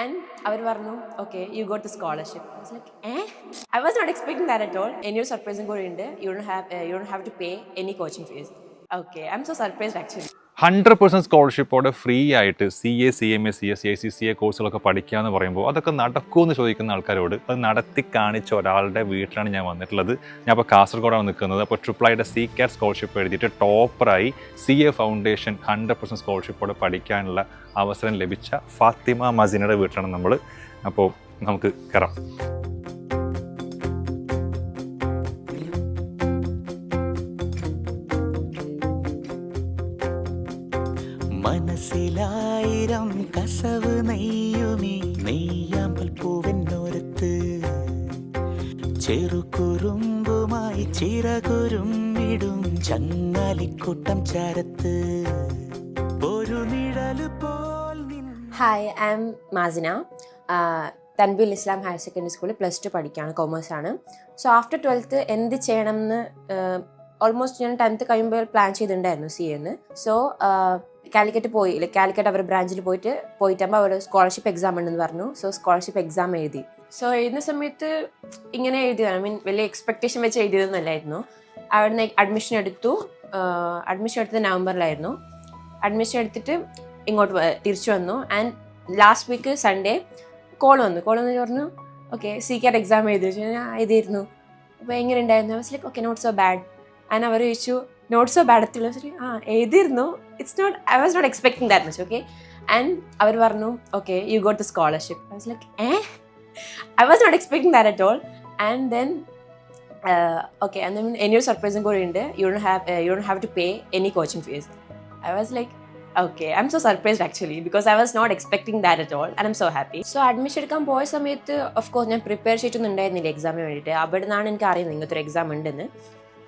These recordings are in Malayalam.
And അവർ പറഞ്ഞു okay you got the scholarship. I was like I was not expecting that at all. Any surprising കൂടെ ഉണ്ട്. You don't have to pay any coaching fees. Okay, I'm so surprised actually. 100% സ്കോളർഷിപ്പോടെ free ആയിട്ട് CA CMA CS ACCA കോഴ്സുകളൊക്കെ പഠിക്കുക എന്ന് പറയുമ്പോൾ അതൊക്കെ നടക്കുമെന്ന് ചോദിക്കുന്ന ആൾക്കാരോട് അത് നടത്തി കാണിച്ച ഒരാളുടെ വീട്ടിലാണ് ഞാൻ വന്നിട്ടുള്ളത്. ഞാൻ ഇപ്പോൾ കാസർഗോഡാണ് നിൽക്കുന്നത്. അപ്പോൾ ട്രിപ്പിളായിട്ട് CCAT സ്കോളർഷിപ്പ് എഴുതിയിട്ട് ടോപ്പറായി CA ഫൗണ്ടേഷൻ 100% സ്കോളർഷിപ്പോടെ പഠിക്കാനുള്ള അവസരം ലഭിച്ച ഫാത്തിമ മസീനയുടെ വീട്ടിലാണ് നമ്മൾ. അപ്പോൾ നമുക്ക് കയറാം. മനസ്സിലായിരം കസവ് നെയ്യുമീ നെയ്യാമ്പൽ പൂവെന്നോരത്ത് ചെറുകുറുമ്പുമായി ചിറകുരുമ്പിടും ചങ്ങാലിക്കൂട്ടം ചരത്ത് ഒരു നിഴല് പോൽ. Hi, I am Masina. Tanbeel Islam higher secondary സ്കൂളിൽ +2 പഠിക്കുകയാണ്, കൊമേഴ്സാണ്. സോ ആഫ്റ്റർ 12th എന്ത് ചെയ്യണം എന്ന് ഓൾമോസ്റ്റ് ഞാൻ 10th കഴിയുമ്പോൾ പ്ലാൻ ചെയ്തിട്ടുണ്ടായിരുന്നു CA എന്ന്. സോ കാലിക്കറ്റ് കാലിക്കറ്റ് അവരുടെ ബ്രാഞ്ചിൽ പോയിട്ടാകുമ്പോൾ അവർ സ്കോളർഷിപ്പ് എക്സാം ഉണ്ടെന്ന് പറഞ്ഞു. സോ സ്കോളർഷിപ്പ് എക്സാം എഴുതി. സോ എഴുതുന്ന സമയത്ത് ഇങ്ങനെ എഴുതിയതാണ്, വലിയ എക്സ്പെക്ടേഷൻ വെച്ച് എഴുതിയതൊന്നുമല്ലായിരുന്നു. അവിടുന്ന് അഡ്മിഷൻ എടുത്തത് നവംബറിലായിരുന്നു. അഡ്മിഷൻ എടുത്തിട്ട് ഇങ്ങോട്ട് തിരിച്ചു വന്നു. And last week Sunday call വന്നു പറഞ്ഞു ഓക്കെ CCAT എക്സാം എഴുതിയിരുന്നു. അപ്പോൾ എങ്ങനെ ഉണ്ടായിരുന്നു? I was like okay not so bad. And അവർ ചോദിച്ചു നോട്ട് സോ ബാഡ് എത്തുള്ള എഴുതിയിരുന്നു. I was not expecting that much. Okay, and അവർ പറഞ്ഞു okay you got the scholarship. I was like I was not expecting that at all. And then okay, and then any surprising കൂടെ ഉണ്ട്. You don't have to pay any coaching fees. I was like okay, I'm so surprised actually because I was not expecting that at all and I'm so happy. So admission എടുക്കാൻ പോയ സമയത്ത് of course ഞാൻ പ്രിപ്പയർ ചെയ്തിട്ടൊന്നും ഉണ്ടായിരുന്നില്ല എക്സാമിന് വേണ്ടിയിട്ട്. അവിടെ നിന്നാണ് എനിക്ക് അറിയുന്നത് ഇങ്ങനത്തെ ഒരു എക്സാം ഉണ്ടെന്ന്.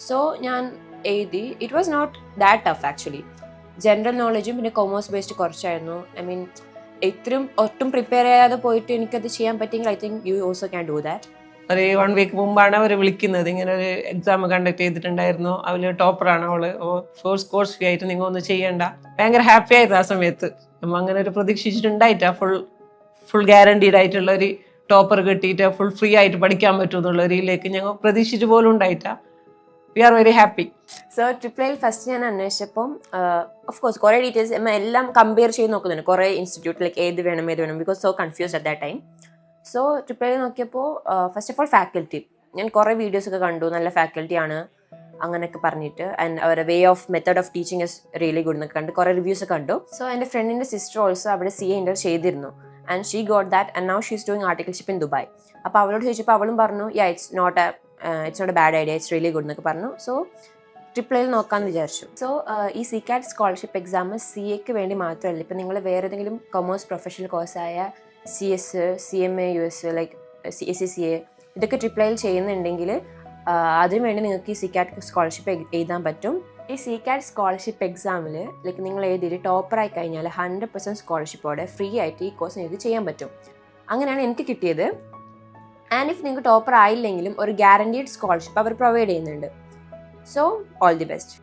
സോ ഞാൻ എഴുതി. It was not that tough actually. General നോളജും പിന്നെ കൊമേഴ്സ് ബേസ്ഡ് കുറച്ചായിരുന്നു. ഐ മീൻ ഇത്രയും ഒട്ടും പ്രിപ്പയർ ചെയ്യാതെ പോയിട്ട് എനിക്കത് ചെയ്യാൻ പറ്റിയെങ്കിൽ I think you also can do that. ഒരു 1 വീക്ക് മുമ്പാണ് അവർ വിളിക്കുന്നത്. ഇങ്ങനെ ഒരു എക്സാം കണ്ടക്ട് ചെയ്തിട്ടുണ്ടായിരുന്നു. അവര് ടോപ്പറാണ് അവള്. ഫസ്റ്റ് കോഴ്സ് ഫീ ആയിട്ട് നിങ്ങൾ ഒന്നും ചെയ്യണ്ട. ഭയങ്കര ഹാപ്പി ആയിരുന്നു ആ സമയത്ത്. നമ്മൾ അങ്ങനെ ഒരു പ്രതീക്ഷിച്ചിട്ടുണ്ടായിട്ടാ ഫുൾ ഗ്യാരണ്ടീഡ് ആയിട്ടുള്ള ഒരു ടോപ്പർ കിട്ടിയിട്ട് ഫുൾ ഫ്രീ ആയിട്ട് പഠിക്കാൻ പറ്റുമെന്നുള്ള ഒരു ഇതിലേക്ക് ഞങ്ങൾ പ്രതീക്ഷിച്ചു പോലും ഉണ്ടായിട്ടാ. We are very happy. So ട്രിപ്പിളിൽ ഫസ്റ്റ് ഞാൻ അന്വേഷിച്ചപ്പം ഓഫ് കോഴ്സ് കുറേ ഡീറ്റെയിൽസ് എല്ലാം കമ്പയർ ചെയ്ത് നോക്കുന്നുണ്ട്. കുറേ ഇൻസ്റ്റിറ്റ്യൂട്ടിലേക്ക് ഏത് വേണം because so confused at that time. So ട്രിപ്പിളിൽ നോക്കിയപ്പോൾ ഫസ്റ്റ് ഓഫ് ഓൾ ഫാക്കൽറ്റി ഞാൻ കുറേ വീഡിയോസൊക്കെ കണ്ടു. നല്ല ഫാക്കൽറ്റിയാണ് അങ്ങനെയൊക്കെ പറഞ്ഞിട്ട്. ആൻഡ് അവരുടെ way of method of teaching is really good എന്നൊക്കെ കണ്ട് കുറേ റിവ്യൂസ് കണ്ടു. സോ എൻ്റെ ഫ്രണ്ടിൻ്റെ സിസ്റ്റർ ഓൾസോ അവിടെ CA ഇൻ്റർ ചെയ്തിരുന്നു. And she got that and now she is doing articleship in Dubai. അപ്പോൾ അവളോട് ചോദിച്ചപ്പോൾ അവളും പറഞ്ഞു it's not a bad idea, it's really good എന്നൊക്കെ പറഞ്ഞു. സോ ട്രിപ്പിളിൽ നോക്കാമെന്ന് വിചാരിച്ചു. സോ ഈ CCAT സ്കോളർഷിപ്പ് എക്സാം CAക്ക് വേണ്ടി മാത്രമല്ല. ഇപ്പം നിങ്ങൾ വേറെ ഏതെങ്കിലും കൊമേഴ്സ് പ്രൊഫഷണൽ കോഴ്സായ CS CMA US like ACCA ഇതൊക്കെ ട്രിപ്പിളിൽ ചെയ്യുന്നുണ്ടെങ്കിൽ അതിനുവേണ്ടി നിങ്ങൾക്ക് ഈ CCAT സ്കോളർഷിപ്പ് എഴുതാൻ പറ്റും. ഈ CCAT സ്കോളർഷിപ്പ് എക്സാമിൽ ലൈക്ക് നിങ്ങൾ എഴുതിയിട്ട് ടോപ്പറായി കഴിഞ്ഞാൽ 100% സ്കോളർഷിപ്പോടെ ഫ്രീ ആയിട്ട് ഈ കോഴ്സ് നിങ്ങൾക്ക് ചെയ്യാൻ പറ്റും. അങ്ങനെയാണ് എനിക്ക് കിട്ടിയത്. ആൻഡ് ഇഫ് നിങ്ങൾക്ക് ടോപ്പർ ആയില്ലെങ്കിലും ഒരു ഗ്യാരണ്ടീഡ് സ്കോളർഷിപ്പ് അവർ പ്രൊവൈഡ് ചെയ്യുന്നുണ്ട്. So all the best.